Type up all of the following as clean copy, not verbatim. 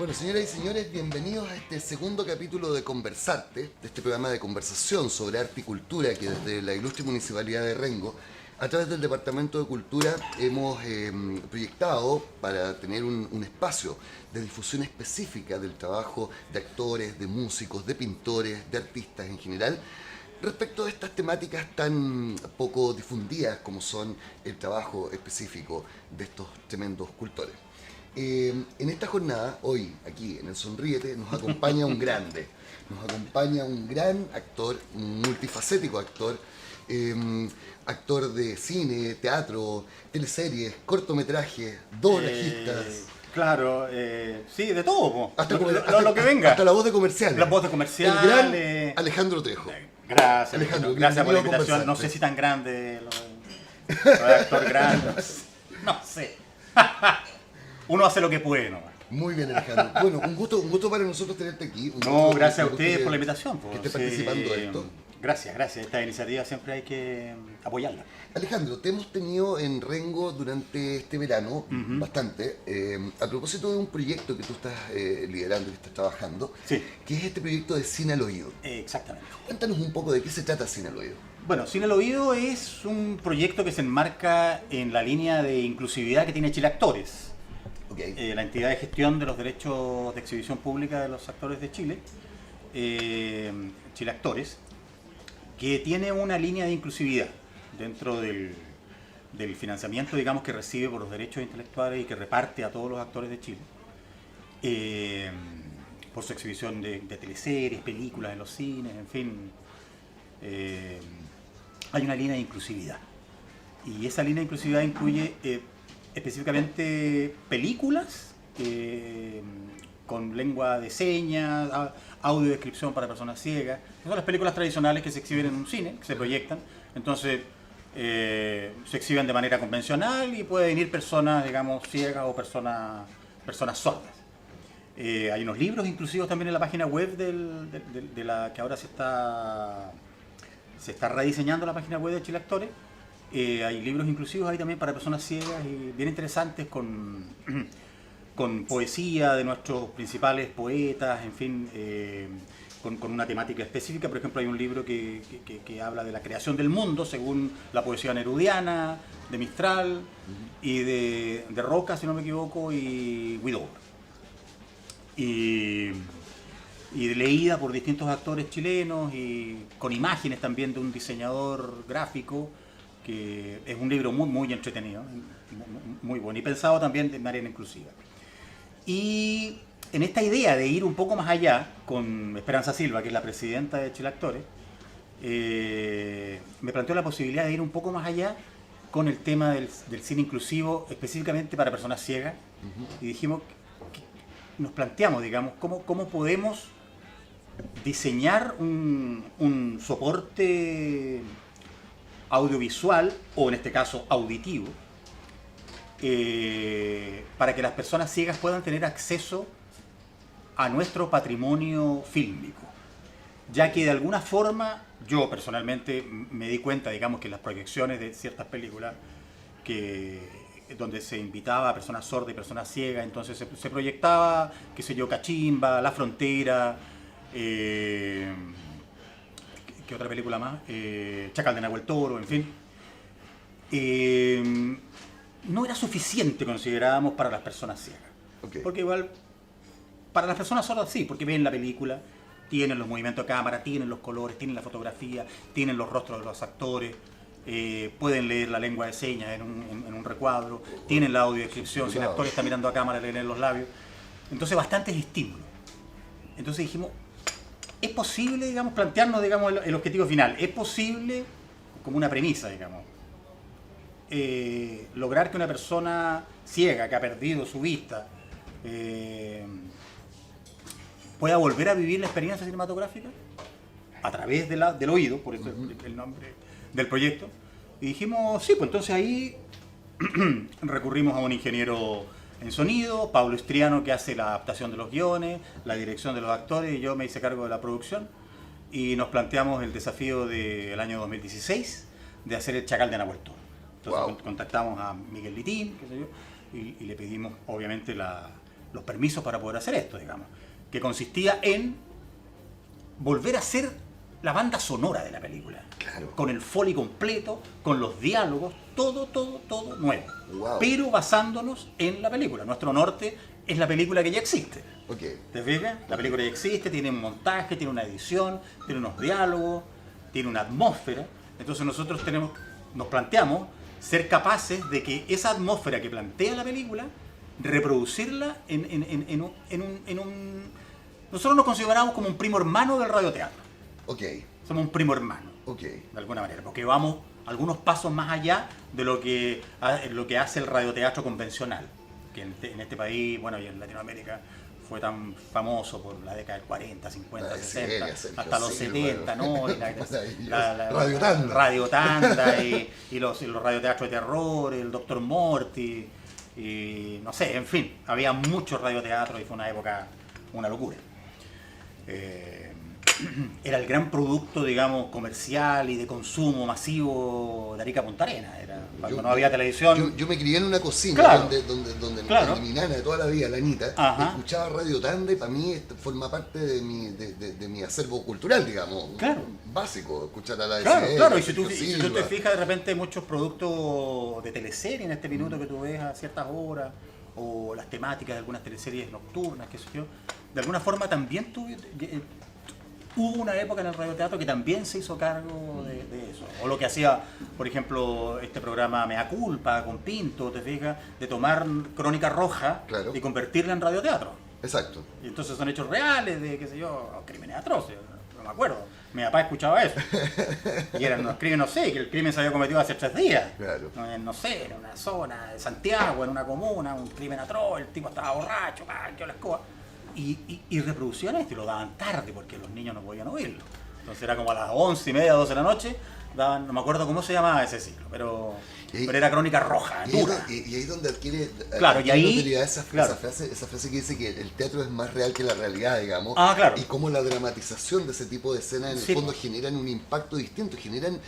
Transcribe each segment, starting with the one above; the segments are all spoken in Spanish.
Bueno, señoras y señores, bienvenidos a este segundo capítulo de Conversarte, de este programa de conversación sobre arte y cultura que desde la ilustre Municipalidad de Rengo, a través del Departamento de Cultura, hemos proyectado para tener un espacio de difusión específica del trabajo de actores, de músicos, de pintores, de artistas en general, respecto de estas temáticas tan poco difundidas como son el trabajo específico de estos tremendos cultores. En esta jornada, hoy, aquí en el Sonríete, nos acompaña un grande, nos acompaña un gran actor, un multifacético actor, actor de cine, teatro, teleseries, cortometrajes, doblajistas. Claro, sí, de todo, po. Hasta lo que venga. Hasta la voz de comerciales. La voz de comercial. El gran Alejandro Trejo. Gracias, Alejandro, gracias por la bienvenido a invitación. No Conversarte. sé si tan grande, lo de actor grande. No sé. Uno hace lo que puede, ¿no? Muy bien, Alejandro. Bueno, un gusto para nosotros tenerte aquí. No, gracias a ustedes por la invitación. Que esté participando de esto. Gracias. Esta iniciativa siempre hay que apoyarla. Alejandro, te hemos tenido en Rengo durante este verano, bastante, a propósito de un proyecto que tú estás liderando, que estás trabajando, Sí. que es este proyecto de Cine al Oído. Exactamente. Cuéntanos un poco de qué se trata Cine al Oído. Bueno, Cine al Oído es un proyecto que se enmarca en la línea de inclusividad que tiene Chile Actores. Okay. La entidad de gestión de los derechos de exhibición pública de los actores de Chile, Chile Actores, que tiene una línea de inclusividad dentro del financiamiento, digamos, que recibe por los derechos intelectuales y que reparte a todos los actores de Chile, por su exhibición de teleseries, películas en los cines, en fin. Hay una línea de inclusividad. Y esa línea de inclusividad incluye específicamente películas con lengua de señas, audiodescripción para personas ciegas. Son las películas tradicionales que se exhiben en un cine, que se proyectan. Entonces se exhiben de manera convencional y pueden ir personas, digamos, ciegas o personas sordas. Hay unos libros inclusivos también en la página web de la que ahora se está rediseñando la página web de Chile Actores. Hay libros inclusivos ahí también para personas ciegas y bien interesantes con poesía de nuestros principales poetas, en fin, con una temática específica. Por ejemplo, hay un libro que habla de la creación del mundo según la poesía nerudiana, de Mistral y de Roca, si no me equivoco, y Huidobro. Y leída por distintos actores chilenos y con imágenes también de un diseñador gráfico, que es un libro muy entretenido, muy bueno y pensado también de manera inclusiva. Y en esta idea de ir un poco más allá, con Esperanza Silva, que es la presidenta de Chile Actores, me planteó la posibilidad de ir un poco más allá con el tema del cine inclusivo, específicamente para personas ciegas, y dijimos, nos planteamos, digamos, cómo podemos diseñar un soporte audiovisual, o en este caso auditivo, para que las personas ciegas puedan tener acceso a nuestro patrimonio fílmico, ya que de alguna forma yo personalmente me di cuenta, digamos, que las proyecciones de ciertas películas donde se invitaba a personas sordas y personas ciegas, entonces se proyectaba, qué sé yo, Cachimba, La Frontera, ¿qué otra película más? Chacal de Nahuel Toro, en fin. No era suficiente, considerábamos, para las personas ciegas. Okay. Porque igual, para las personas sordas sí, porque ven la película, tienen los movimientos de cámara, tienen los colores, tienen la fotografía, tienen los rostros de los actores, pueden leer la lengua de señas en un recuadro, tienen la audiodescripción, si el actor está mirando a cámara, leen los labios. Entonces, bastantes estímulos. Entonces dijimos, es posible, digamos, plantearnos, digamos, el objetivo final. Es posible, como una premisa, digamos, lograr que una persona ciega que ha perdido su vista pueda volver a vivir la experiencia cinematográfica a través del oído, por eso el nombre del proyecto. Y dijimos, sí, pues entonces ahí recurrimos a un ingeniero en sonido, Pablo Istriano, que hace la adaptación de los guiones, la dirección de los actores, y yo me hice cargo de la producción, y nos planteamos el desafío del año 2016 de hacer el Chacal de Nahuel Toro. Entonces contactamos a Miguel Litín, qué sé yo, y le pedimos obviamente la los permisos para poder hacer esto, digamos, que consistía en volver a hacer la banda sonora de la película. Claro. Con el foley completo, con los diálogos, todo nuevo. Wow. Pero basándonos en la película. Nuestro norte es la película que ya existe. Okay. ¿Te fijas? La película ya existe, tiene un montaje, tiene una edición, tiene unos diálogos, tiene una atmósfera. Entonces nosotros nos planteamos ser capaces de que esa atmósfera que plantea la película, reproducirla en un... Nosotros nos consideramos como un primo hermano del radioteatro. Okay. Somos un primo hermano, Okay. de alguna manera, porque vamos algunos pasos más allá de lo que hace el radioteatro convencional, que en este país, bueno, y en Latinoamérica fue tan famoso por la década del 40, 50, 60, hasta los 70, ¿no? Y la Radio Tanda y los radioteatros de terror, el Dr. Morty, y no sé, en fin, había muchos radioteatros y fue una época, una locura. Era el gran producto, digamos, comercial y de consumo masivo de Arica Punta Arenas. Cuando no había televisión. Yo me crié en una cocina, claro, donde mi nana de toda la vida, la Anita, ajá, escuchaba Radio Tanda, y para mí esto forma parte de mi acervo cultural, digamos. Claro. Básico, escuchar a la Claro, y si tú te fijas, de repente muchos productos de teleserie en este minuto que tú ves a ciertas horas, o las temáticas de algunas teleseries nocturnas, qué sé yo, de alguna forma también hubo una época en el radioteatro que también se hizo cargo de eso. O lo que hacía, por ejemplo, este programa Mea Culpa con Pinto, te fijas, de tomar Crónica Roja, claro, y convertirla en radioteatro. Exacto. Y entonces son hechos reales de, qué sé yo, crímenes atroces, no me acuerdo. Mi papá escuchaba eso. Y eran unos crímenes, no sé, que el crimen se había cometido hace 3 días. Claro. No sé, en una zona de Santiago, en una comuna, un crimen atroz, el tipo estaba borracho, yo la escoba. Y reproducían esto y lo daban tarde porque los niños no podían oírlo. Entonces era como a las 11:30, 12 de la noche, daban, no me acuerdo cómo se llamaba ese ciclo, pero era Crónica Roja, dura. Y ahí es donde adquiere, claro, y ahí, esa frase que dice que el teatro es más real que la realidad, digamos. Claro. Y cómo la dramatización de ese tipo de escenas en el fondo generan un impacto distinto, generan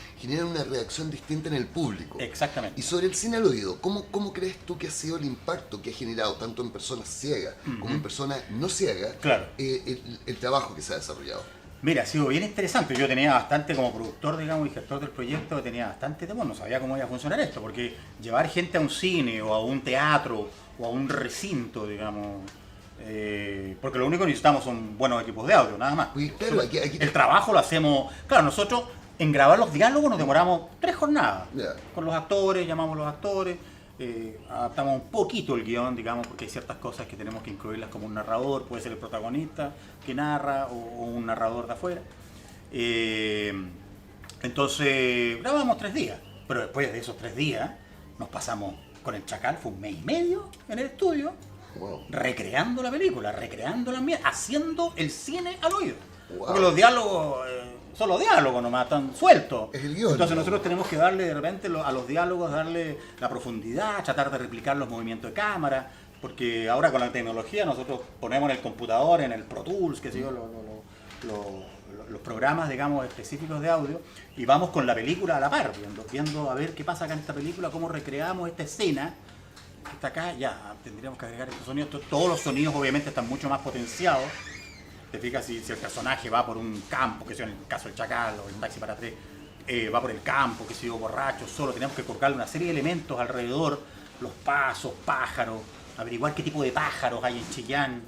una reacción distinta en el público. Exactamente. Y sobre el cine al oído, ¿cómo crees tú que ha sido el impacto que ha generado tanto en personas ciegas como en personas no ciegas, claro, el trabajo que se ha desarrollado? Mira, ha sido bien interesante. Yo tenía bastante, como productor, digamos, y gestor del proyecto, tenía bastante temor, no sabía cómo iba a funcionar esto, porque llevar gente a un cine o a un teatro o a un recinto, digamos, porque lo único que necesitamos son buenos equipos de audio, nada más. Uy, claro, el trabajo lo hacemos, claro, nosotros en grabar los diálogos nos demoramos 3 jornadas, con los actores, llamamos a los actores, adaptamos un poquito el guión, digamos, porque hay ciertas cosas que tenemos que incluirlas como un narrador, puede ser el protagonista que narra o un narrador de afuera. Entonces grabamos 3 días, pero después de esos 3 días nos pasamos con el Chacal, fue 1 mes y medio en el estudio, recreando la película, recreando la mía, haciendo el cine al oído. Porque los diálogos... son los diálogos nomás, están sueltos. Es el guión. Entonces nosotros tenemos que darle de repente a los diálogos, darle la profundidad, tratar de replicar los movimientos de cámara, porque ahora con la tecnología nosotros ponemos en el computador, en el Pro Tools, qué sé yo, los programas, digamos, específicos de audio, y vamos con la película a la par, viendo a ver qué pasa acá en esta película, cómo recreamos esta escena, que está acá, ya, tendríamos que agregar estos sonidos, todos los sonidos obviamente están mucho más potenciados. Te fijas si el personaje va por un campo, que sea en el caso del Chacal o el Taxi para 3, va por el campo, que sea borracho, solo tenemos que colocarle una serie de elementos alrededor, los pasos, pájaros, averiguar qué tipo de pájaros hay en Chillán,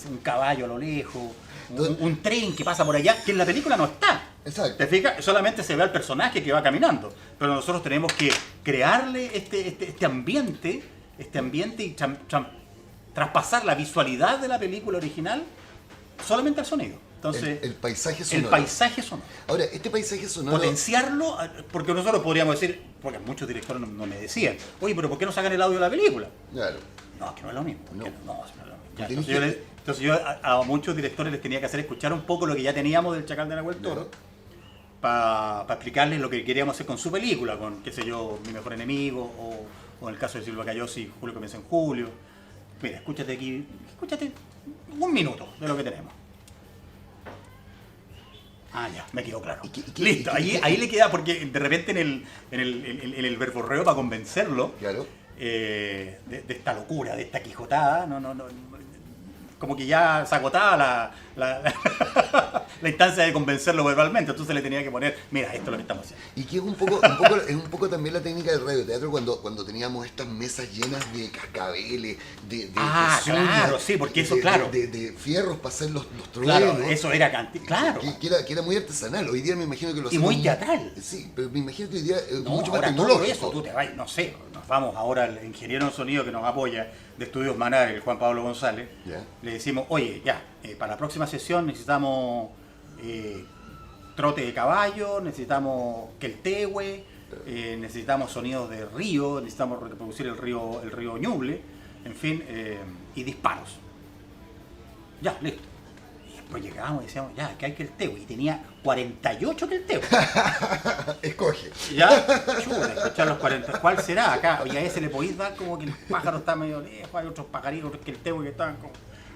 un caballo a lo lejos, un tren que pasa por allá, que en la película no está. Exacto. ¿Te fijas? Solamente se ve al personaje que va caminando, pero nosotros tenemos que crearle este ambiente y traspasar la visualidad de la película original solamente al sonido. Entonces, el paisaje sonoro. El paisaje sonoro. Ahora, este paisaje sonoro... Potenciarlo, porque nosotros podríamos decir, porque muchos directores no me decían, oye, pero ¿por qué no sacan el audio de la película? Claro. No, que no es lo mismo. No, no es lo mismo. Ya, entonces yo a muchos directores les tenía que hacer escuchar un poco lo que ya teníamos del Chacal de Nahuel Toro, para explicarles lo que queríamos hacer con su película, con, qué sé yo, Mi Mejor Enemigo, o en el caso de Silvia Cayosi, Julio Comienza en Julio. Mira, escúchate 1 minuto de lo que tenemos. Ya, me quedó claro. Listo, ahí le queda, porque de repente en el verborreo para convencerlo, claro, de esta locura, de esta quijotada, como que ya se agotaba la instancia de convencerlo verbalmente, entonces le tenía que poner, mira, esto es lo que estamos haciendo. Y que es un poco también la técnica del radioteatro cuando teníamos estas mesas llenas de cascabeles, de claro, sí, porque eso, claro. De fierros para hacer los truenos. Claro, eso era claro. Que era muy artesanal. Hoy día me imagino que lo hacemos... Y muy teatral. Sí, pero me imagino que hoy día es mucho más ahora tecnológico. todo eso, tú te vas, no sé, nos vamos ahora al ingeniero en sonido que nos apoya de Estudios Manar, el Juan Pablo González, Ya. le decimos, oye, para la próxima sesión necesitamos trote de caballo, necesitamos queltehue, necesitamos sonidos de río, necesitamos reproducir el río Ñuble, en fin, y disparos. Ya, listo. Y después llegábamos y decíamos, ya, que hay queltehue, y tenía 48 queltehue. Escoge. Ya, chuta, escuchar los 40. ¿Cuál será acá? Oye, a ese le podéis dar como que el pájaro está medio lejos, hay otros pajaritos que el tebo que están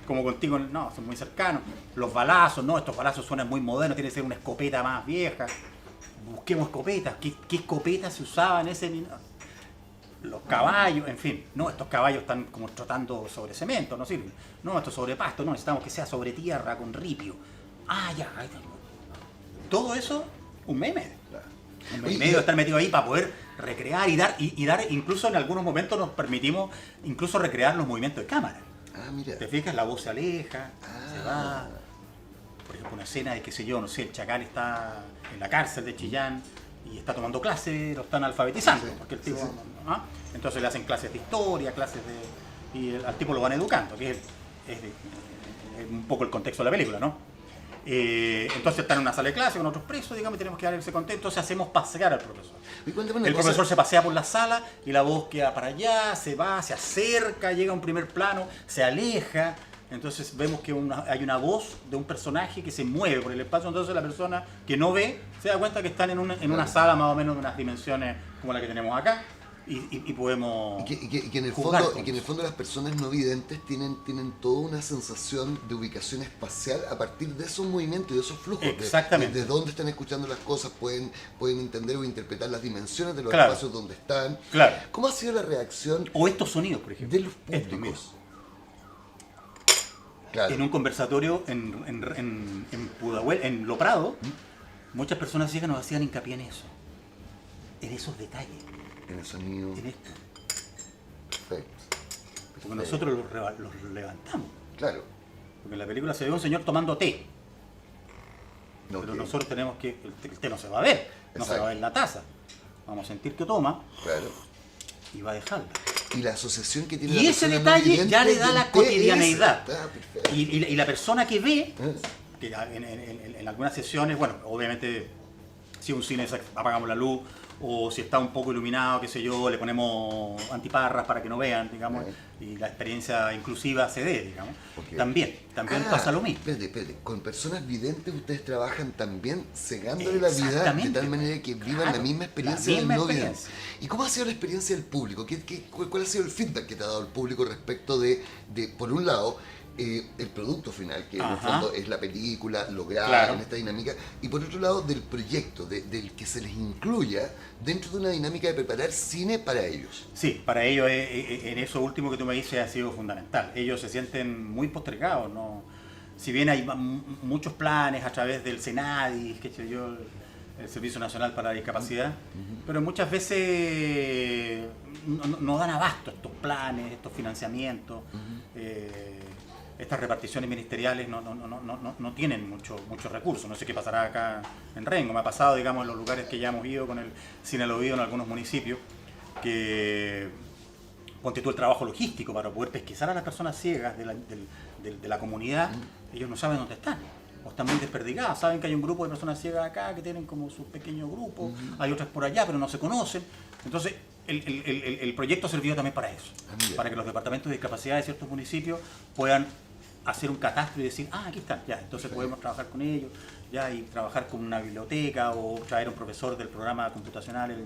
como contigo, no, son muy cercanos. Los balazos, no, estos balazos suenan muy modernos, tiene que ser una escopeta más vieja. Busquemos escopetas. ¿Qué escopetas se usaban en ese minuto? Los caballos, en fin, no, estos caballos están como trotando sobre cemento, no sirven. No, esto sobre pasto, no, necesitamos que sea sobre tierra, con ripio. Ya, ahí tengo. Todo eso, un meme. Claro. Un mes y medio de estar metido ahí para poder recrear y dar, incluso en algunos momentos nos permitimos incluso recrear los movimientos de cámara. Mira. ¿Te fijas? La voz se aleja, se va. Por ejemplo, una escena de, qué sé yo, no sé, el Chacal está en la cárcel de Chillán y está tomando clases, lo están alfabetizando, porque el tipo... Sí. Entonces le hacen clases de historia, y al tipo lo van educando, que es un poco el contexto de la película, ¿no? Entonces están en una sala de clase con otros presos, digamos, y tenemos que dar ese contexto, entonces hacemos pasear al profesor. El profesor se pasea por la sala y la voz queda para allá, se va, se acerca, llega a un primer plano, se aleja, entonces vemos que hay una voz de un personaje que se mueve por el espacio, entonces la persona que no ve se da cuenta que están en una sala más o menos de unas dimensiones como la que tenemos acá. Y podemos y que en el fondo las personas no videntes tienen toda una sensación de ubicación espacial a partir de esos movimientos y de esos flujos. Exactamente. De dónde están escuchando las cosas, pueden entender o interpretar las dimensiones de los Claro. espacios donde están. Claro. ¿Cómo ha sido la reacción O estos sonidos, por ejemplo. de los públicos? Claro. En un conversatorio en Pudahuel, en Lo Prado, muchas personas ciegas nos hacían hincapié en eso. En esos detalles. En el sonido. En esto. Perfecto. Porque nosotros los levantamos. Claro. Porque en la película se ve un señor tomando té. No, Pero que- nosotros tenemos que... El té no se va a ver. No se Exacto. va a ver la taza. Vamos a sentir que toma Claro. y va a dejarla. Y la asociación que tiene Y la ese persona no detalle vidente ya le da del la té cotidianeidad. es- perfecto. Y la persona que ve, ¿Eh? que en algunas sesiones, bueno, obviamente si un cine apagamos la luz o si está un poco iluminado, qué sé yo, le ponemos antiparras para que no vean, digamos, y la experiencia inclusiva se dé, digamos. Ok. También pasa lo mismo. Espérate. Con personas videntes ustedes trabajan también cegándole la vida de Exactamente. tal manera que vivan Claro, la misma experiencia la misma del no vidente. experiencia. ¿Y cómo ha sido la experiencia del público? ¿Cuál ha sido el feedback que te ha dado el público respecto de por un lado, el producto final, que en el Ajá. fondo es la película lograda Claro. en esta dinámica, y por otro lado del proyecto, del que se les incluya dentro de una dinámica de preparar cine para ellos? Sí, para ellos en eso último que tú me dices ha sido fundamental. Ellos se sienten muy postergados, ¿no? Si bien hay muchos planes a través del Senadis, qué sé yo, el Servicio Nacional para la Discapacidad, pero muchas veces no dan abasto estos planes, estos financiamientos, estas reparticiones ministeriales no tienen muchos recursos. No sé qué pasará acá en Rengo. Me ha pasado, digamos, en los lugares que ya hemos ido con el Cine al Oído en algunos municipios, que ponte tú el trabajo logístico para poder pesquisar a las personas ciegas de la comunidad, ellos no saben dónde están. O están muy desperdigadas, saben que hay un grupo de personas ciegas acá que tienen como sus pequeños grupos, hay otras por allá, pero no se conocen. Entonces, el proyecto ha servido también para eso, para que los departamentos de discapacidad de ciertos municipios puedan hacer un catastro y decir, aquí están, ya, entonces podemos trabajar con ellos, ya, y trabajar con una biblioteca o traer un profesor del programa computacional, el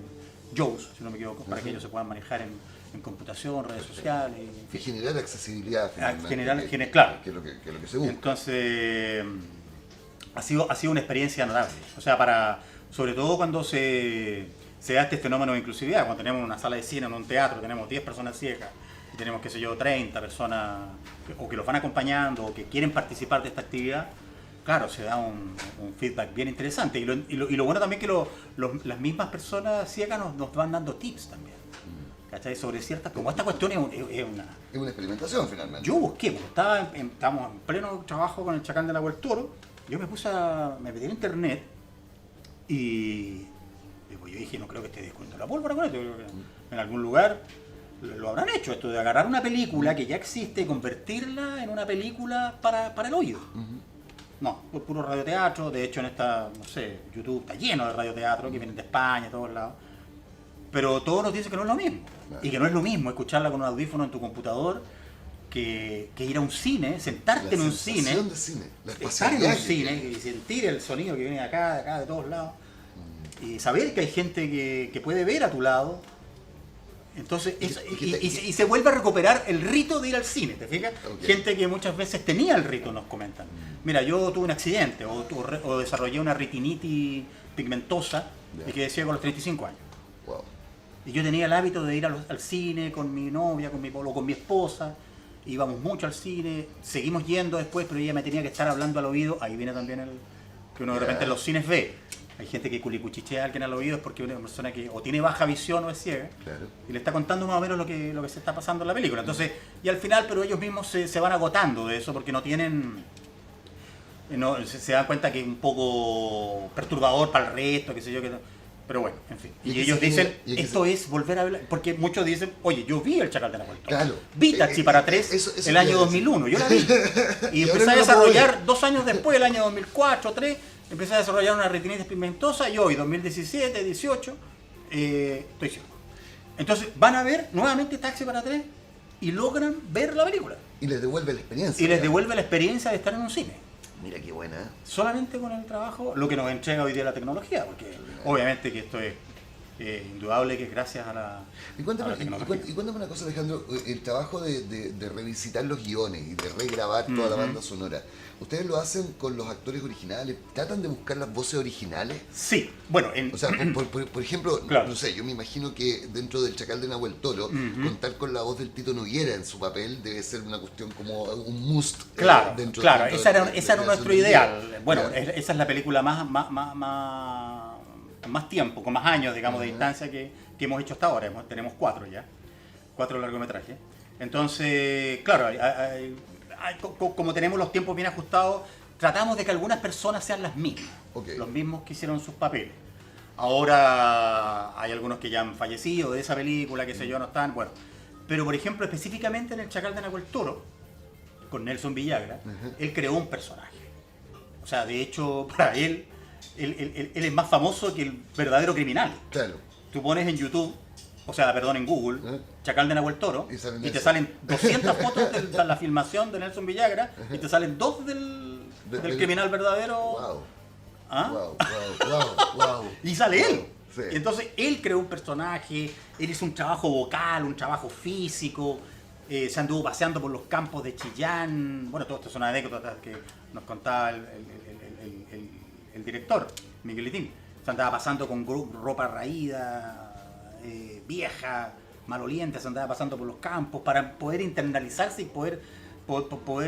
JOWS, si no me equivoco, para que ellos se puedan manejar en computación, redes sociales, en Y fin. generar accesibilidad finalmente, Claro. que es lo que se busca. Entonces, ha sido una experiencia notable. O sea, sobre todo cuando se se da este fenómeno de inclusividad. Cuando tenemos una sala de cine en un teatro, tenemos 10 personas ciegas, y tenemos, qué sé yo, 30 personas o que los van acompañando o que quieren participar de esta actividad, claro, se da un feedback bien interesante. Y lo bueno también es que las mismas personas ciegas nos van dando tips también. ¿Cachai? Sobre ciertas, como esta cuestión es una... Es una experimentación finalmente. Yo busqué, porque estábamos en pleno trabajo con el Chacal de Nahuel Toro, yo me metí en internet y pues yo dije, no creo que esté descuento la pólvora con esto, yo creo que en algún lugar lo habrán hecho, esto de agarrar una película que ya existe y convertirla en una película para el oído. No, fue puro radioteatro, de hecho en no sé, YouTube está lleno de radioteatro que vienen de España, de todos lados. Pero todos nos dicen que no es lo mismo. Claro. Y que no es lo mismo escucharla con un audífono en tu computador que ir a un cine, sentarte en un cine, de cine, estar en un cine y sentir el sonido que viene de acá, de todos lados. Y saber que hay gente que puede ver a tu lado. Entonces, y se vuelve a recuperar el rito de ir al cine, ¿te fijas? Okay. Gente que muchas veces tenía el rito, nos comentan. Mira, yo tuve un accidente o desarrollé una retinitis pigmentosa y quedé ciego a los 35 años. Wow. Y yo tenía el hábito de ir al cine con mi novia, con mi esposa. Íbamos mucho al cine, seguimos yendo después, pero ella me tenía que estar hablando al oído. Ahí viene también que uno de repente en los cines ve. Hay gente que culicuchichea a alguien al oído es porque una persona que o tiene baja visión o es ciega. Claro. Y le está contando más o menos lo que se está pasando en la película. Entonces, y al final, pero ellos mismos se van agotando de eso porque no tienen... se dan cuenta que es un poco perturbador para el resto, qué sé yo, pero bueno, en fin. Y ellos dicen, esto es volver a ver, porque muchos dicen, oye, yo vi el Chacal de Nahuel Toro. Claro. Vi Taxi para tres el año 2001, yo la vi. Y empecé a desarrollar, 2 años después, el año 2004, 2003, empecé a desarrollar una retinitis pigmentosa y hoy, 2017, 18, estoy ciego. Entonces, van a ver nuevamente Taxi para 3 y logran ver la película. Y les devuelve la experiencia. Y les devuelve la experiencia de estar en un cine. Mira qué buena. Solamente con el trabajo, lo que nos entrega hoy día la tecnología, porque obviamente que esto es indudable que es gracias a la tecnología. Y cuéntame una cosa, Alejandro, el trabajo de revisitar los guiones y de regrabar toda la banda sonora, ¿ustedes lo hacen con los actores originales? ¿Tratan de buscar las voces originales? Sí, bueno... O sea, por ejemplo, claro. No sé, yo me imagino que dentro del Chacal de Nahuel Toro, contar con la voz del Tito Noguera en su papel debe ser una cuestión como un must. Claro, esa era nuestro ideal. Bueno, claro. Esa es la película más tiempo, con más años, digamos, de distancia que hemos hecho hasta ahora. Tenemos 4 ya, 4 largometrajes. Entonces, claro, como tenemos los tiempos bien ajustados, tratamos de que algunas personas sean las mismas, los mismos que hicieron sus papeles. Ahora hay algunos que ya han fallecido de esa película, que sé yo, no están, bueno. Pero, por ejemplo, específicamente en El Chacal de Nahuel Toro, con Nelson Villagra, él creó un personaje. O sea, de hecho, para él es más famoso que el verdadero criminal. Claro. Tú pones en YouTube, en Google, Chacal de Nahuel Toro, y te salen 200 fotos de la filmación de Nelson Villagra, y te salen 2 del criminal verdadero. Wow. ¿Ah? Wow. Y sale él. Sí. Y entonces él creó un personaje, él hizo un trabajo vocal, un trabajo físico, se anduvo paseando por los campos de Chillán. Bueno, todo esto son anécdotas que nos contaba el director, Miguelitín. Se andaba pasando con ropa raída, vieja, maloliente, se andaba pasando por los campos para poder internalizarse y poder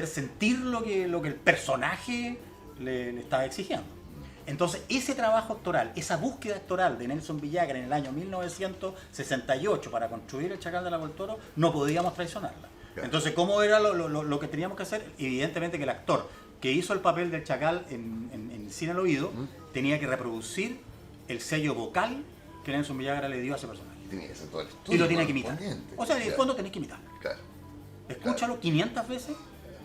sentir lo que el personaje le estaba exigiendo. Entonces, ese trabajo actoral, esa búsqueda actoral de Nelson Villagra en el año 1968 para construir el Chacal de Nahuel Toro, no podíamos traicionarla. Claro. Entonces, ¿cómo era lo que teníamos que hacer? Evidentemente que el actor que hizo el papel del Chacal en Cine al Oído tenía que reproducir el sello vocal que Nelson Villagra le dio a ese personaje. Y lo tiene que imitar. O sea, en el fondo tenés que imitarlo. Claro. Escúchalo 500 veces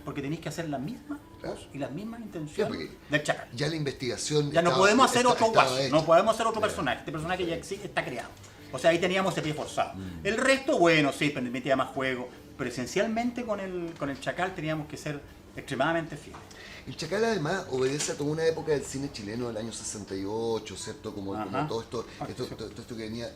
porque tenéis que hacer la misma voz y las mismas intenciones del Chacal. Ya la investigación... Ya no podemos hacer otro guaso, no podemos hacer otro personaje. Este personaje ya está creado. O sea, ahí teníamos ese pie forzado. El resto, bueno, sí, permitía más juego, pero esencialmente con el Chacal teníamos que ser extremadamente fieles. El Chacal además obedece a toda una época del cine chileno del año 68, ¿cierto? Como todo esto que venía...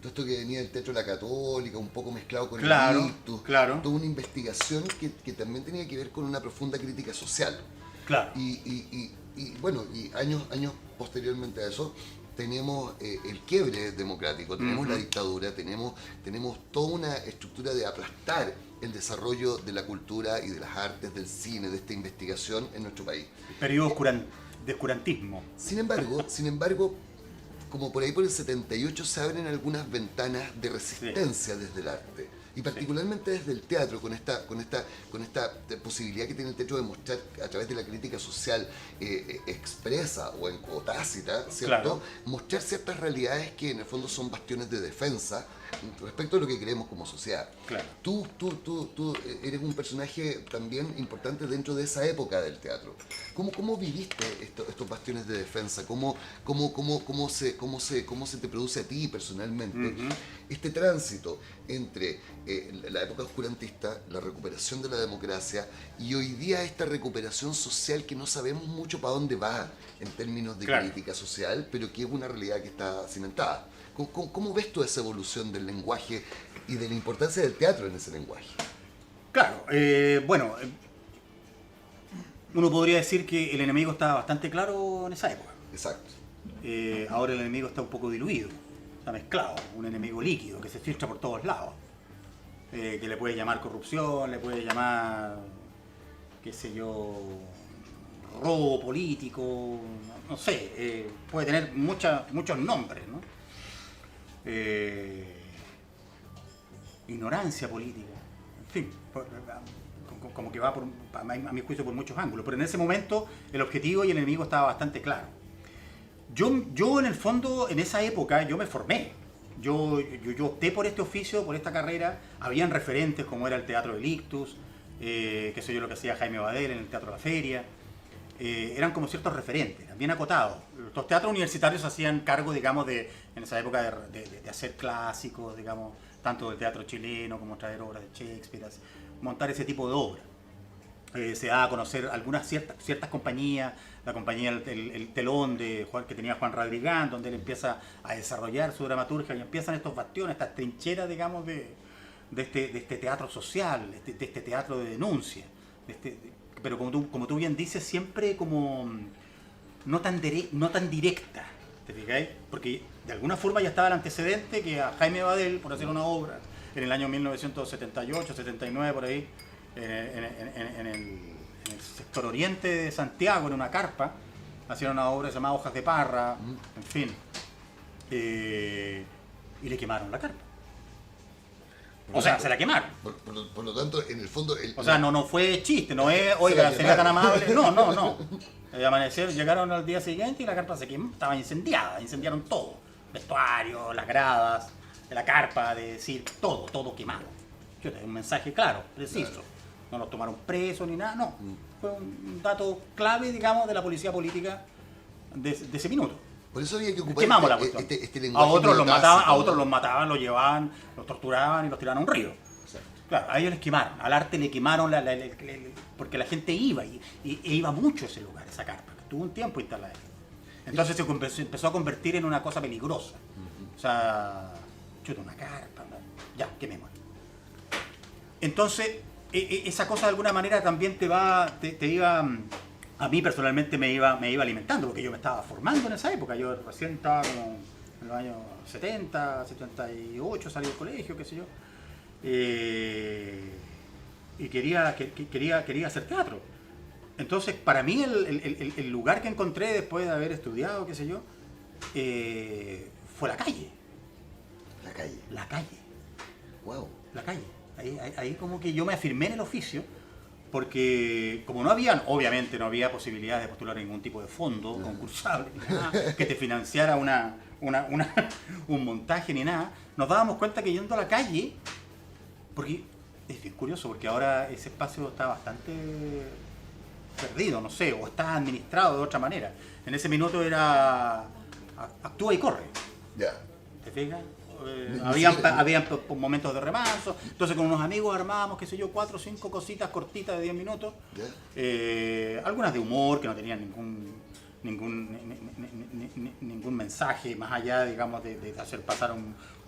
Todo esto que venía del Teatro de la Católica, un poco mezclado con el ictus, toda una investigación que también tenía que ver con una profunda crítica social. Claro. Y bueno, y años posteriormente a eso, tenemos el quiebre democrático, tenemos la dictadura, tenemos toda una estructura de aplastar el desarrollo de la cultura y de las artes, del cine, de esta investigación en nuestro país. El periodo de oscurantismo. Sin embargo, como por ahí por el 78 se abren algunas ventanas de resistencia desde el arte. Y particularmente desde el teatro, con esta posibilidad que tiene el teatro de mostrar a través de la crítica social expresa o tácita, ¿cierto? Claro. Mostrar ciertas realidades que en el fondo son bastiones de defensa respecto a lo que queremos como sociedad. Claro. Tú eres un personaje también importante dentro de esa época del teatro. ¿Cómo viviste estos bastiones de defensa? ¿Cómo se te produce a ti personalmente este tránsito entre la época oscurantista, la recuperación de la democracia y hoy día esta recuperación social que no sabemos mucho para dónde va en términos de crítica social, pero que es una realidad que está cimentada? ¿Cómo ves tú esa evolución del lenguaje y de la importancia del teatro en ese lenguaje? Claro, bueno, uno podría decir que el enemigo estaba bastante claro en esa época. Exacto. Ahora el enemigo está un poco diluido, está mezclado, un enemigo líquido que se filtra por todos lados, que le puede llamar corrupción, le puede llamar, qué sé yo, robo político, no sé, puede tener muchos nombres, ¿no? Ignorancia política, en fin, como que va a mi juicio por muchos ángulos, pero en ese momento el objetivo y el enemigo estaba bastante claro. Yo en el fondo, en esa época, yo me formé. Yo opté por este oficio, por esta carrera. Habían referentes como era el Teatro del Ictus, que soy yo lo que hacía Jaime Badel en el Teatro de la Feria. Eran como ciertos referentes, bien acotados. Los teatros universitarios se hacían cargo, digamos, en esa época de hacer clásicos, digamos, tanto del teatro chileno como traer obras de Shakespeare, montar ese tipo de obras. Se da a conocer algunas ciertas compañías, la compañía el Telón que tenía Juan Radrigán, donde él empieza a desarrollar su dramaturgia y empiezan estos bastiones, estas trincheras, digamos, de este teatro social, de este teatro de denuncia, pero como tú bien dices, siempre como no tan directa, ¿te fijáis? Porque de alguna forma ya estaba el antecedente que a Jaime Badel, por hacer una obra, en el año 1978, 79, por ahí, en el sector oriente de Santiago, en una carpa, hacían una obra llamada Hojas de Parra, en fin, y le quemaron la carpa. O sea, se la quemaron. Por lo tanto, en el fondo... O sea, no fue chiste, no es, oiga, sería tan amable. No. Llegaron al día siguiente y la carpa estaba incendiada, incendiaron todo. Vestuario, las gradas, la carpa, todo quemado. Un mensaje claro, preciso. Claro. No los tomaron presos ni nada, no. Fue un dato clave, digamos, de la policía política de ese minuto. Por eso había que ocupar este lenguaje. A otros los mataban, los llevaban, los torturaban y los tiraban a un río. Exacto. Claro, a ellos les quemaron, al arte le quemaron, porque la gente iba, e iba mucho a ese lugar, esa carpa, que estuvo un tiempo instalada. Entonces se empezó a convertir en una cosa peligrosa. O sea, una carpa, ya, quememos. Entonces, esa cosa de alguna manera también te iba... A mí personalmente me iba alimentando, porque yo me estaba formando en esa época. Yo recién estaba como en los años 70, 78, salí del colegio, qué sé yo. Y quería hacer teatro. Entonces, para mí, el lugar que encontré después de haber estudiado, qué sé yo, fue la calle. ¿La calle? La calle. Wow. La calle. Ahí como que yo me afirmé en el oficio. Porque como obviamente no había posibilidad de postular ningún tipo de fondo concursable, nada, que te financiara un montaje ni nada, nos dábamos cuenta que yendo a la calle, porque es bien curioso, porque ahora ese espacio está bastante perdido, no sé, o está administrado de otra manera. En ese minuto era actúa y corre. Ya. ¿Te fijas? Habían momentos de remanso, entonces con unos amigos armábamos, qué sé yo, 4 o 5 cositas cortitas de 10 minutos, algunas de humor que no tenían ningún mensaje más allá, digamos, de hacer pasar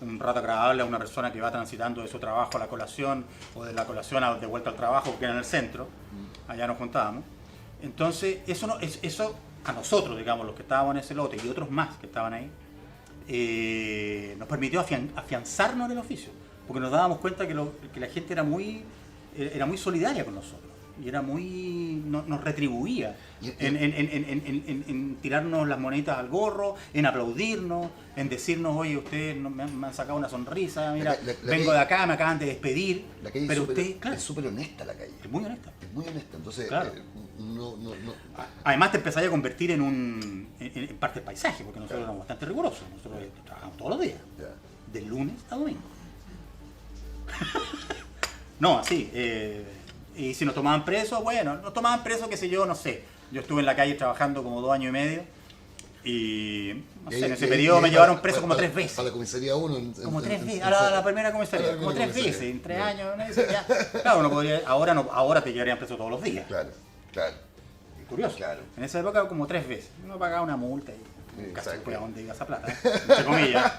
un rato agradable a una persona que va transitando de su trabajo a la colación o de la colación de vuelta al trabajo, que era en el centro, allá nos juntábamos. Entonces eso a nosotros, digamos, los que estábamos en ese lote y otros más que estaban ahí, nos permitió afianzarnos en el oficio, porque nos dábamos cuenta que la gente era muy solidaria con nosotros y nos retribuía en tirarnos las moneditas al gorro, en aplaudirnos, en decirnos, oye, ustedes me han sacado una sonrisa, mira, vengo de acá, me acaban de despedir. La calle pero es súper honesta, la calle. Es muy honesta. Es muy honesta, entonces claro. No. Además te empezáis a convertir en parte del paisaje, porque nosotros éramos bastante rigurosos, nosotros trabajamos todos los días, de lunes a domingo. No, así. Y si nos tomaban presos, bueno, nos tomaban presos, qué sé yo, no sé. Yo estuve en la calle trabajando como 2 años y medio y, no sé, en ese periodo me llevaron preso como 3 veces. A la comisaría 1. Como 3 veces, a la primera comisaría, como 3 veces, en 3 años. ¿No? Ya, claro, uno podría, ahora te llevarían preso todos los días. Claro. Curioso. Claro. En esa época como 3 veces. Uno pagaba una multa y casi Exacto. a dónde iba esa plata, entre comillas.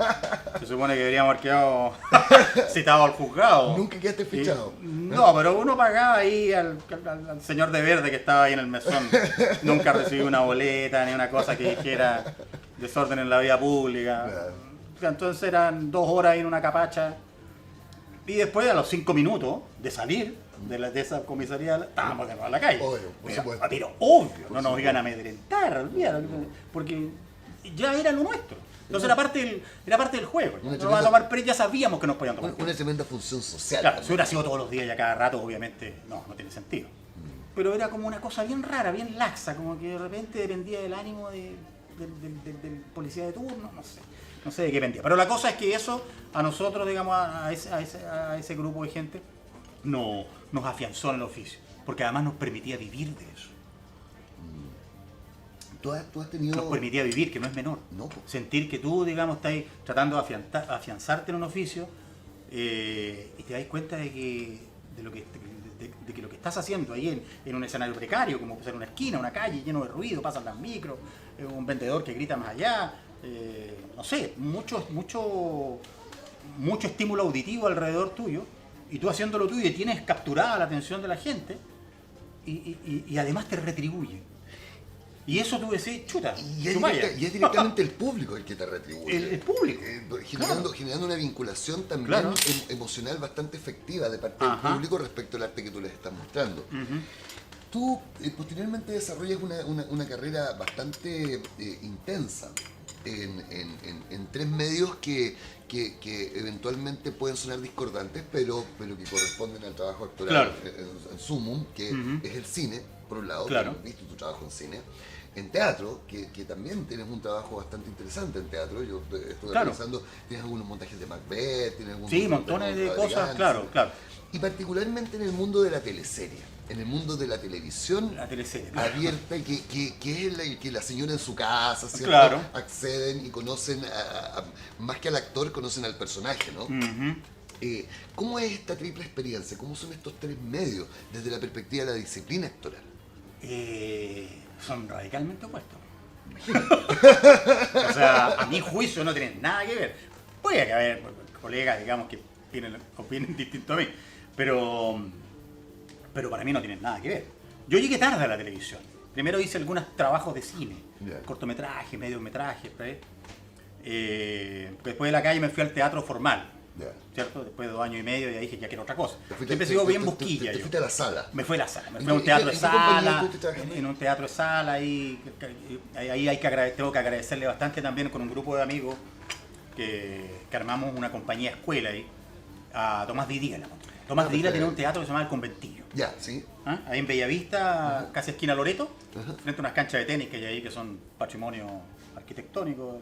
Se supone que deberíamos haber quedado citado al juzgado. Nunca quedaste fichado. No, pero uno pagaba ahí al señor de verde que estaba ahí en el mesón. Nunca recibí una boleta ni una cosa que dijera desorden en la vía pública. Claro. Entonces eran 2 horas ahí en una capacha. Y después, a los 5 minutos de salir de esa comisaría, estábamos de nuevo en la calle. Obvio, por supuesto. Pero obvio, no nos iban a amedrentar, olvídalo, porque ya era lo nuestro. Entonces era parte del juego. No nos van a tomar preso, ya sabíamos que nos podían tomar preso. Una tremenda función social. Claro, si hubiera sido todos los días y a cada rato, obviamente, no tiene sentido. Pero era como una cosa bien rara, bien laxa, como que de repente dependía del ánimo del policía de turno, no sé de qué dependía. Pero la cosa es que eso a nosotros, digamos, a ese grupo de gente, nos afianzó en el oficio, porque además nos permitía vivir de eso. ¿Tú has tenido...? Nos permitía vivir, que no es menor. No. Sentir que tú, digamos, estás tratando de afianzarte en un oficio y te das cuenta de que lo que estás haciendo ahí en un escenario precario, como puede ser una esquina, una calle lleno de ruido, pasan las micros, un vendedor que grita más allá, no sé, mucho estímulo auditivo alrededor tuyo, y tú haciendo lo tuyo y tienes capturada la atención de la gente y además te retribuye. Y eso tú decís, chuta, y es directamente el público el que te retribuye. El público. Generando una vinculación también claro. emocional bastante efectiva de parte del público respecto al arte que tú les estás mostrando. Tú posteriormente desarrollas una carrera bastante intensa en 3 medios que eventualmente pueden sonar discordantes, pero que corresponden al trabajo actoral en sumum, que es el cine, por un lado, claro. que hemos visto tu trabajo en cine. En teatro, que también tienes un trabajo bastante interesante en teatro. Yo estuve pensando, tienes algunos montajes de Macbeth, tienes algunos montones de cosas, claro. Y particularmente en el mundo de la teleserie, en el mundo de la televisión abierta, que es el que la señora en su casa, ¿cierto? Claro. Acceden y conocen, más que al actor, conocen al personaje, ¿no? ¿Cómo es esta triple experiencia? ¿Cómo son estos 3 medios desde la perspectiva de la disciplina actoral? Son radicalmente opuestos. O sea, a mi juicio no tienen nada que ver. Puede haber colegas, digamos, que opinen distinto a mí, pero para mí no tienen nada que ver. Yo llegué tarde a la televisión. Primero hice algunos trabajos de cine, cortometrajes, mediometrajes, después de la calle me fui al teatro formal. ¿Cierto? Después de 2 años y medio ya dije, ya quiero otra cosa. Siempre he sido bien busquilla. Te fuiste a la sala. Me fui a la sala. Me fui a un teatro de sala. En un teatro de sala. Ahí tengo que agradecerle bastante también con un grupo de amigos que armamos una compañía escuela ahí. A Tomás Didila. Tomás Didila tenía un teatro que se llamaba El Conventillo. Ya, sí. Ahí en Bellavista, casi esquina Loreto, frente a unas canchas de tenis que hay ahí que son patrimonio arquitectónico.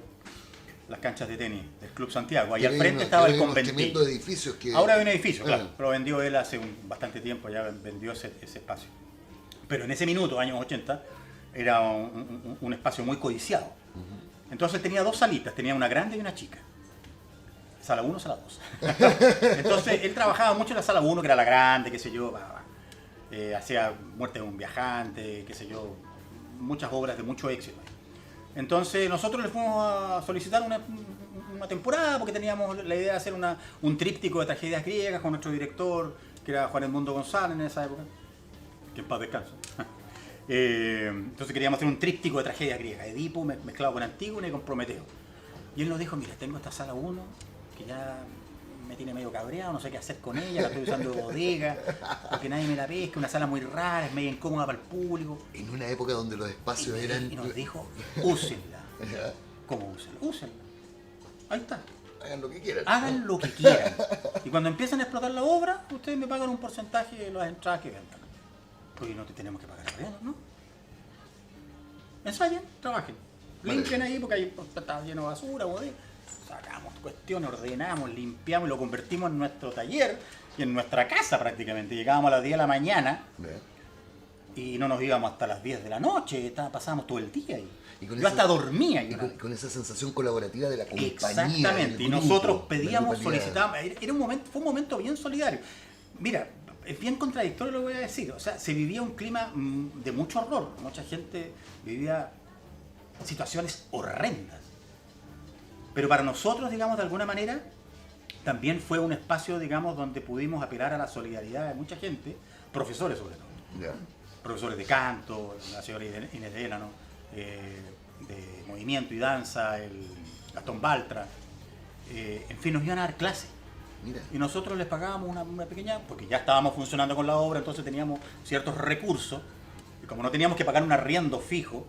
Las canchas de tenis del Club Santiago. Ahí al frente estaba el Conventillo. Edificios que... Ahora hay un edificio, claro, pero vendió él hace bastante tiempo, ya vendió ese espacio. Pero en ese minuto, años 80, era un espacio muy codiciado. Entonces tenía 2 salitas, tenía una grande y una chica. Sala 1, sala 2. Entonces él trabajaba mucho en la sala 1, que era la grande, qué sé yo, hacía Muerte de un viajante, qué sé yo, muchas obras de mucho éxito. Entonces nosotros le fuimos a solicitar una temporada porque teníamos la idea de hacer un tríptico de tragedias griegas con nuestro director, que era Juan Edmundo González en esa época, que en paz descanse. Entonces queríamos hacer un tríptico de tragedia griega, Edipo mezclado con Antígona y con Prometeo. Y él nos dijo, mira, tengo esta sala 1 que ya me tiene medio cabreado, no sé qué hacer con ella, la estoy usando de bodega, porque nadie me la pesca, una sala muy rara, es medio incómoda para el público. En una época donde los espacios eran... Y nos dijo, úsenla. ¿Cómo úsenla? Úsenla. Ahí está. Hagan lo que quieran. Hagan lo que quieran. Y cuando empiecen a explotar la obra, ustedes me pagan un porcentaje de las entradas que vendan. Porque no te tenemos que pagar arriendo, ¿no? Ensayen, trabajen. Limpien ahí porque ahí está lleno de basura, bodega. Sacamos cuestiones, ordenamos, limpiamos y lo convertimos en nuestro taller y en nuestra casa prácticamente. Llegábamos a las 10 de la mañana y no nos íbamos hasta las 10 de la noche, pasábamos todo el día ahí. Yo hasta dormía. Con esa sensación colaborativa de la compañía. Exactamente, y nosotros pedíamos, solicitábamos, fue un momento bien solidario. Mira, es bien contradictorio lo que voy a decir, o sea, se vivía un clima de mucho horror, mucha gente vivía situaciones horrendas. Pero para nosotros, digamos, de alguna manera, también fue un espacio, digamos, donde pudimos apelar a la solidaridad de mucha gente, profesores sobre todo. Profesores de canto, la señora Inés de Élano, de movimiento y danza, el Gastón Baltra, en fin, nos iban a dar clases. Mira. Y nosotros les pagábamos una pequeña, porque ya estábamos funcionando con la obra, entonces teníamos ciertos recursos, y como no teníamos que pagar un arriendo fijo,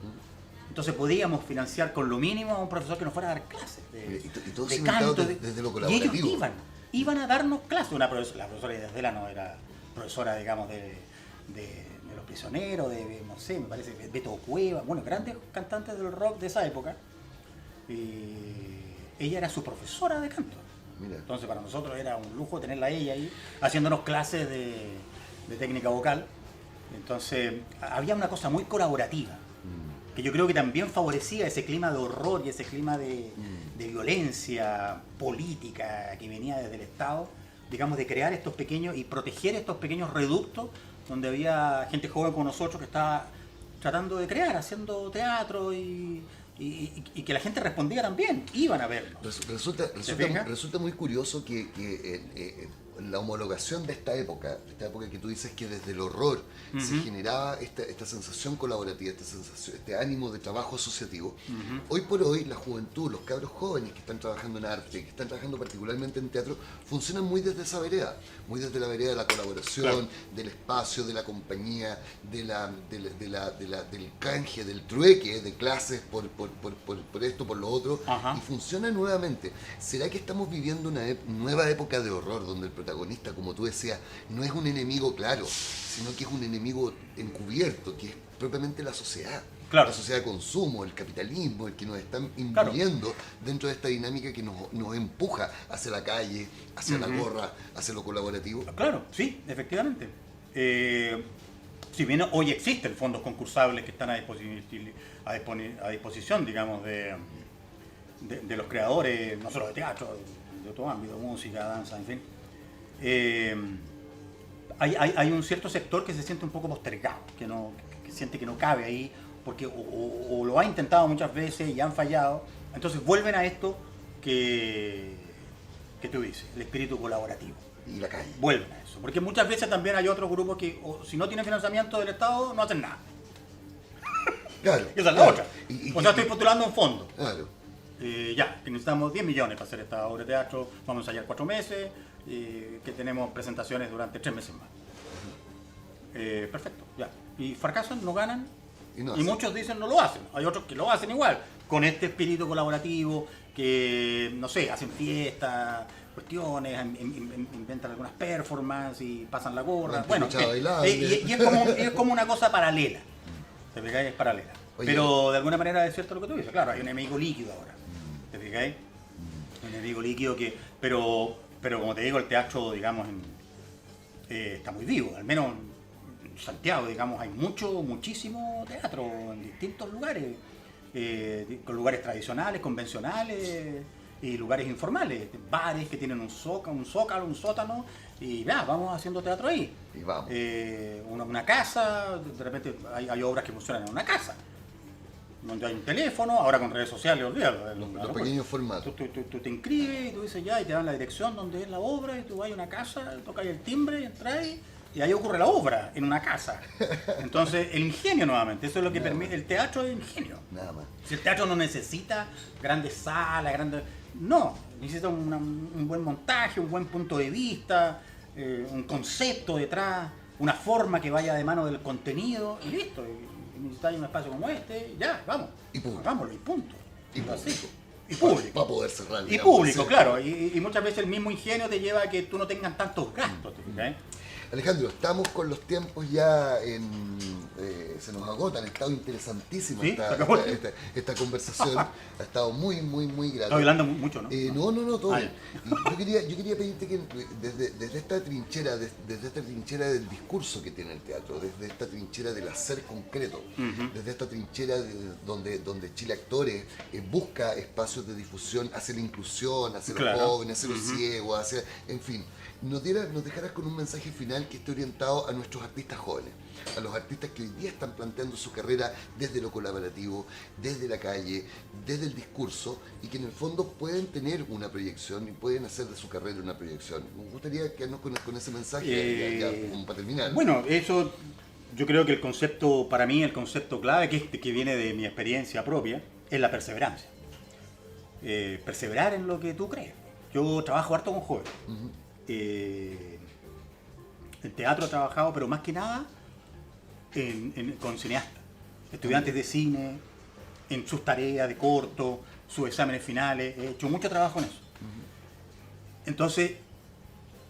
entonces podíamos financiar con lo mínimo a un profesor que nos fuera a dar clases y todo de cimentado canto. desde lo Y colaborativo. ellos iban a darnos clases. La profesora Inés de Élano era profesora, digamos, de Los Prisioneros, no sé, me parece, Beto Cueva, bueno, grandes cantantes del rock de esa época. Ella era su profesora de canto. Mira. Entonces para nosotros era un lujo tenerla a ella ahí, haciéndonos clases de técnica vocal. Entonces había una cosa muy colaborativa, que yo creo que también favorecía ese clima de horror y ese clima de violencia política que venía desde el Estado, digamos, de crear estos pequeños y proteger estos pequeños reductos donde había gente joven como nosotros que estaba tratando de crear, haciendo teatro y que la gente respondía también, iban a verlo. Resulta muy curioso que la homologación de esta época que tú dices que desde el horror se generaba esta sensación colaborativa, este ánimo de trabajo asociativo. Hoy por hoy la juventud, los cabros jóvenes que están trabajando en arte, que están trabajando particularmente en teatro, funcionan muy desde esa vereda, muy desde la vereda de la colaboración, del espacio, de la compañía, del canje, del trueque, de clases por esto, por lo otro, y funciona nuevamente. ¿Será que estamos viviendo una nueva época de horror donde el protagonista, como tú decías, no es un enemigo claro, sino que es un enemigo encubierto, que es propiamente la sociedad? Claro. La sociedad de consumo, el capitalismo, el que nos están imbuyendo dentro de esta dinámica que nos empuja hacia la calle, hacia la gorra, hacia lo colaborativo. Claro, sí, efectivamente. Si bien hoy existen fondos concursables que están a disposición, digamos, de los creadores, no solo de teatro, de otro ámbito, música, danza, en fin. Hay un cierto sector que se siente un poco postergado, que siente que no cabe ahí, porque o lo ha intentado muchas veces y han fallado, entonces vuelven a esto que tú dices, el espíritu colaborativo. Y la calle. Vuelven a eso, porque muchas veces también hay otros grupos que si no tienen financiamiento del Estado no hacen nada. Claro. Esa es la otra. O sea, estoy postulando un fondo. Claro. Ya, que necesitamos 10 millones para hacer esta obra de teatro, vamos a ensayar 4 meses, que tenemos presentaciones durante 3 meses más. Perfecto, ya. Y fracasan, no ganan, y muchos dicen no lo hacen. Hay otros que lo hacen igual, con este espíritu colaborativo, que, no sé, hacen fiestas, cuestiones, inventan algunas performances y pasan la gorra. Bueno, y es como una cosa paralela. ¿Te fijáis? Es paralela. Oye, pero de alguna manera es cierto lo que tú dices. Claro, hay un enemigo líquido ahora. ¿Te fijáis? Un enemigo líquido que... Pero como te digo, el teatro, digamos, está muy vivo. Al menos en Santiago, digamos, hay muchísimo teatro en distintos lugares. Con lugares tradicionales, convencionales y lugares informales. Bares que tienen un zócalo, un sótano. Y ya, vamos haciendo teatro ahí. Y vamos. Una casa, de repente hay obras que funcionan en una casa. Donde hay un teléfono, ahora con redes sociales, olvídalo. Los pequeños formatos. Tú te inscribes y tú dices ya, y te dan la dirección donde es la obra, y tú vas a una casa, tocas el timbre, y entras y ahí ocurre la obra, en una casa. Entonces, el ingenio nuevamente, eso es lo que permite, el teatro es ingenio. Nada más. Si el teatro no necesita grandes salas, no, necesita un buen montaje, un buen punto de vista, un concepto detrás, una forma que vaya de mano del contenido, y listo. Y necesitáis un espacio como este, ya, vamos. Y público. Hagámoslo, y punto. Y público. Y público. Para poder cerrar. Y digamos, público, sí. claro. Y muchas veces el mismo ingenio te lleva a que tú no tengas tantos gastos, ¿te fijas? Alejandro, estamos con los tiempos ya se nos agotan, ha estado interesantísima ¿Sí? ¿Se acabó? esta conversación, ha estado muy grata. Estoy hablando mucho, ¿no? No, todo Ah, bien. Y yo quería pedirte que desde esta trinchera, desde esta trinchera del discurso que tiene el teatro, desde esta trinchera del hacer concreto, desde esta trinchera donde Chile Actores busca espacios de difusión hacia la inclusión, hacia los Claro. jóvenes, hacia los ciegos, hacia, en fin, nos dejaras con un mensaje final que esté orientado a nuestros artistas jóvenes, a los artistas que hoy día están planteando su carrera desde lo colaborativo, desde la calle, desde el discurso, y que en el fondo pueden tener una proyección y pueden hacer de su carrera una proyección. Me gustaría quedarnos con ese mensaje ya como para terminar. Bueno, eso yo creo que el concepto, para mí, el concepto clave que viene de mi experiencia propia, es la perseverancia. Perseverar en lo que tú crees. Yo trabajo harto con jóvenes. En teatro he trabajado, pero más que nada con cineastas, estudiantes de cine, en sus tareas de corto, sus exámenes finales. He hecho mucho trabajo en eso. Entonces,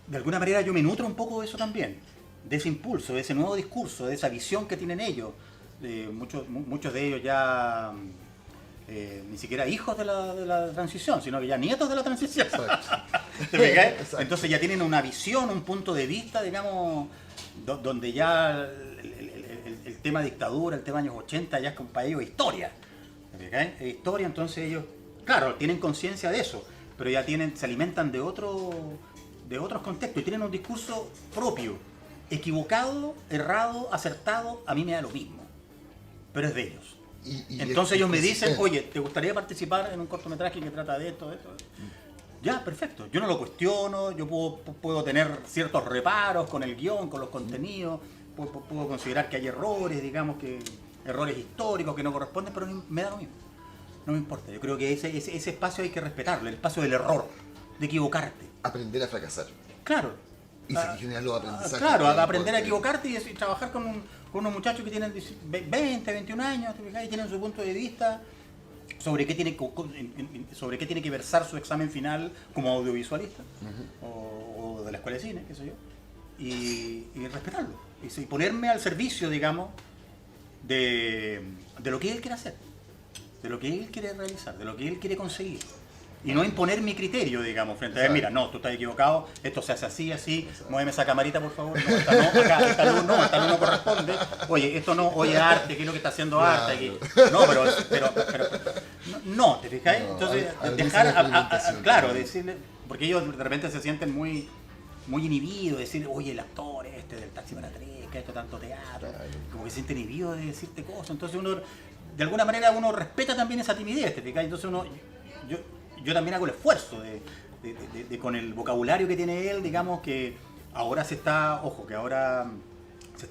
de alguna manera yo me nutro un poco de eso también, de ese impulso, de ese nuevo discurso, de esa visión que tienen ellos. Muchos de ellos ya ni siquiera hijos de la transición, sino que ya nietos de la transición. ¿Te fijas? Exacto. Entonces ya tienen una visión, un punto de vista, digamos, donde ya el tema dictadura, el tema años 80 ya es para ellos historia. ¿Te fijas? Es historia, entonces ellos, claro, tienen conciencia de eso, pero ya se alimentan de otros contextos y tienen un discurso propio, equivocado, errado, acertado, a mí me da lo mismo, pero es de ellos. Entonces ellos me dicen, oye, ¿te gustaría participar en un cortometraje que trata de esto, de esto? Ya, perfecto. Yo no lo cuestiono, yo puedo tener ciertos reparos con el guión, con los contenidos, puedo considerar que hay errores, digamos, errores históricos que no corresponden, pero me da lo mismo. No me importa. Yo creo que ese espacio hay que respetarlo, el espacio del error, de equivocarte. Aprender a fracasar. Claro. Y generar los aprendizajes. Claro, aprender a equivocarte y trabajar con unos muchachos que tienen 20, 21 años, y tienen su punto de vista sobre qué tiene que versar su examen final como audiovisualista o de la escuela de cine, qué sé yo, y respetarlo. Y ponerme al servicio, digamos, de lo que él quiere hacer, de lo que él quiere realizar, de lo que él quiere conseguir. Y no imponer mi criterio, digamos, frente a él. Mira, no, tú estás equivocado, esto se hace así, muéveme esa camarita, por favor. No, esta no, acá, esta luz no corresponde. Oye, esto no, oye, arte, ¿qué es lo que está haciendo arte? Aquí? No, pero no, ¿te fijáis? Entonces, dejar, claro, decirle, porque ellos de repente se sienten muy inhibidos, decir, oye, el actor del Taxi para Tres, que ha hecho tanto teatro, como que se siente inhibido de decirte cosas. Entonces uno, de alguna manera, uno respeta también esa timidez, ¿te fijáis? Entonces yo también hago el esfuerzo de con el vocabulario que tiene él, digamos que ahora se están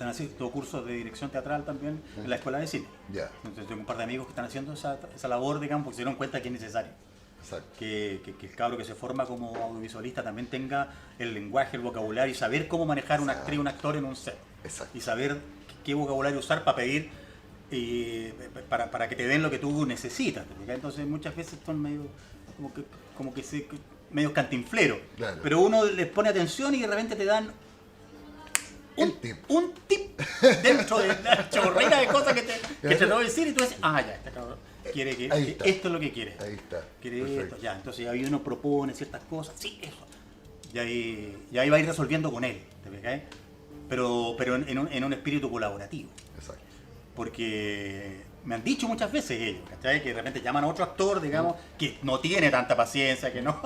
haciendo cursos de dirección teatral también en la escuela de cine. Ya. Entonces tengo un par de amigos que están haciendo esa labor, digamos, porque se dieron cuenta que es necesario. Exacto. Que el cabro que se forma como audiovisualista también tenga el lenguaje, el vocabulario y saber cómo manejar una actriz, un actor en un set. Exacto. Y saber qué vocabulario usar para pedir para que te den lo que tú necesitas. Entonces muchas veces son medio medio cantinflero, Claro. pero uno les pone atención y de repente te dan un tip dentro de la chorrera de cosas que te voy a decir y tú dices, ya, este cabrón quiere que esto es lo que quiere. Ahí está. Quiere Perfecto. esto, ya. Entonces ahí uno propone ciertas cosas, sí, eso. Y ahí va a ir resolviendo con él, ¿te fijas? Pero en un espíritu colaborativo. Exacto. Porque me han dicho muchas veces ellos, ¿cachai? Que de repente llaman a otro actor, digamos, que no tiene tanta paciencia, que no.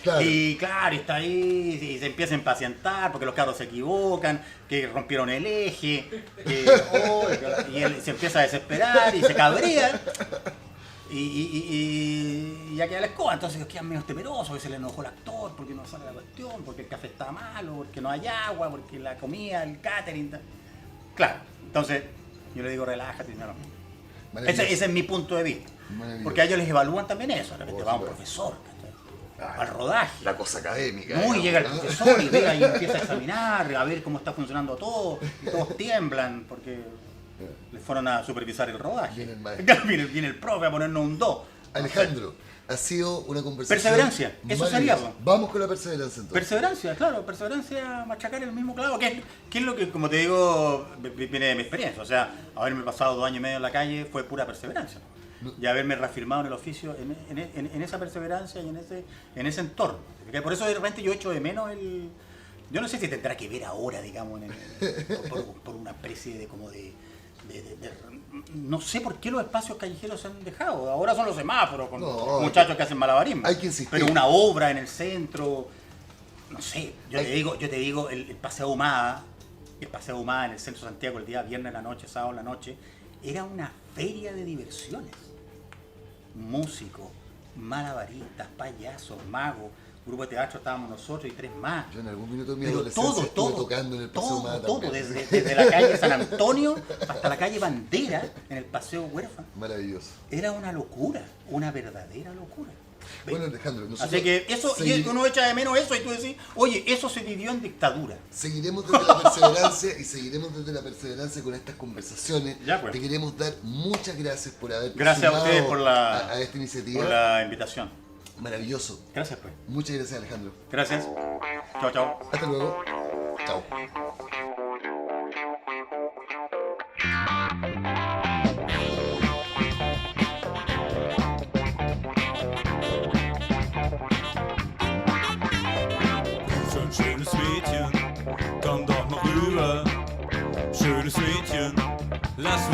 Claro. Y claro, está ahí y se empieza a impacientar porque los carros se equivocan, que rompieron el eje, y él se empieza a desesperar y se cabrea. y ya queda la escoba, entonces quedan medio temerosos, que se le enojó el actor, porque no sale la cuestión, porque el café está malo, porque no hay agua, porque la comida, el catering. Claro, entonces yo le digo relájate, no. Ese es mi punto de vista. Porque a ellos les evalúan también eso, de repente va un profesor, al rodaje. La cosa académica. No, y llega el profesor y llega y empieza a examinar, a ver cómo está funcionando todo, y todos tiemblan porque les fueron a supervisar el rodaje. Viene el maestro. Viene el profe a ponernos un 2. Alejandro, ha sido una conversación. Perseverancia, eso sería. Vamos con la perseverancia entonces. Perseverancia, claro, perseverancia, machacar el mismo clavo, que es lo que, como te digo, viene de mi experiencia. O sea, haberme pasado 2 años y medio en la calle fue pura perseverancia. Y haberme reafirmado en el oficio en esa perseverancia y en ese entorno. Porque por eso de repente yo echo de menos el... Yo no sé si tendrá que ver ahora, digamos, por una especie de como de... No sé por qué los espacios callejeros se han dejado. Ahora son los semáforos con muchachos que hacen malabarismo. Hay que insistir. Pero una obra en el centro, no sé. Yo te digo el Paseo Ahumada, en el centro de Santiago el día viernes en la noche, sábado en la noche, era una feria de diversiones. Músicos, malabaristas, payasos, magos, grupo de teatro estábamos nosotros y 3 más. Yo en algún minuto de mi Pero adolescencia estuve tocando en el Paseo Ahumada también. Desde la calle San Antonio hasta la calle Bandera, en el Paseo Huérfano. Maravilloso. Era una locura, una verdadera locura. Bueno, Alejandro, nosotros así que eso, y uno echa de menos eso y tú decís, oye, eso se vivió en dictadura. Seguiremos desde la perseverancia y seguiremos desde la perseverancia con estas conversaciones. Ya, pues. Te queremos dar muchas gracias por haber Gracias a ustedes a esta iniciativa. Por la invitación. Maravilloso. Gracias, pues. Muchas gracias, Alejandro. Gracias. Chao, chao. Hasta luego. Chao. Schönes Mädchen, komm doch mal rüber. Schönes Mädchen, lass